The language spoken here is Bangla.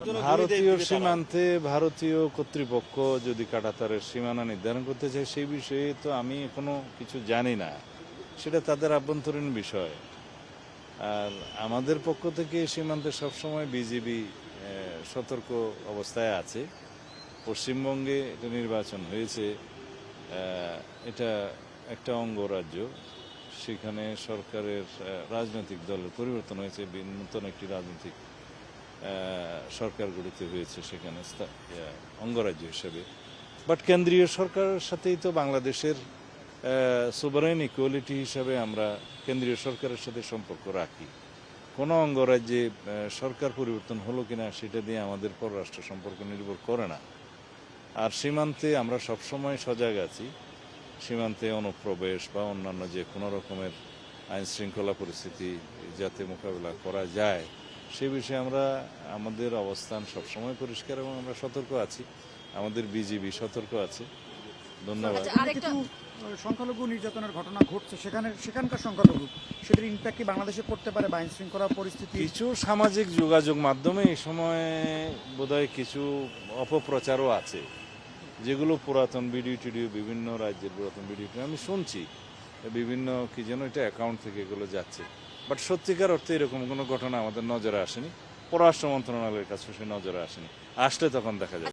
ভারতীয় সীমান্তে ভারতীয় কর্তৃপক্ষ যদি কাঁটাতারের সীমানা নির্ধারণ করতে চায় সেই বিষয়ে তো আমি এখনো কিছু জানি না, সেটা তাদের আভ্যন্তরীণ বিষয়। আর আমাদের পক্ষ থেকে সীমান্তে সবসময় বিজিবি সতর্ক অবস্থায় আছে। পশ্চিমবঙ্গে এটা নির্বাচন হয়েছে, এটা একটা অঙ্গরাজ্য, সেখানে সরকারের রাজনৈতিক দলের পরিবর্তন হয়েছে, নতুন একটি রাজনৈতিক সরকার গঠিত হয়েছে সেখানে অঙ্গরাজ্য হিসেবে। বাট কেন্দ্রীয় সরকারের সাথেই তো বাংলাদেশের সোভারেন ইকুয়ালিটি হিসাবে আমরা কেন্দ্রীয় সরকারের সাথে সম্পর্ক রাখি। কোনো অঙ্গরাজ্যে সরকার পরিবর্তন হলো কিনা সেটা দিয়ে আমাদের পররাষ্ট্র সম্পর্ক নির্ভর করে না। আর সীমান্তে আমরা সবসময় সজাগ আছি। সীমান্তে অনুপ্রবেশ বা অন্যান্য যে কোনো রকমের আইন শৃঙ্খলা পরিস্থিতি যাতে মোকাবিলা করা যায় সে বিষয়ে আমরা আমাদের অবস্থান সবসময় পরিষ্কার এবং আমরা সতর্ক আছি, আমাদের বিজিবি সতর্ক আছে। ধন্যবাদ। সংখ্যালঘু নির্যাতনের ঘটনা ঘটছে সেখানকার সংখ্যালঘু সেটার ইম্প্যাক্ট কি বাংলাদেশে পড়তে পারে বা আইন শৃঙ্খলা পরিস্থিতি? কিছু সামাজিক যোগাযোগ মাধ্যমে এই সময় বোধহয় কিছু অপপ্রচারও আছে, যেগুলো পুরাতন ভিডিও টিডিও, বিভিন্ন রাজ্যের পুরাতন ভিডিও আমি শুনছি বিভিন্ন কি যেন এটা অ্যাকাউন্ট থেকে এগুলো যাচ্ছে। বাট সত্যিকার অর্থে এরকম কোনো ঘটনা আমাদের নজরে আসেনি, পররাষ্ট্র মন্ত্রণালয়ের কাছে সে নজরে আসেনি। আসলে তখন দেখা যাবে।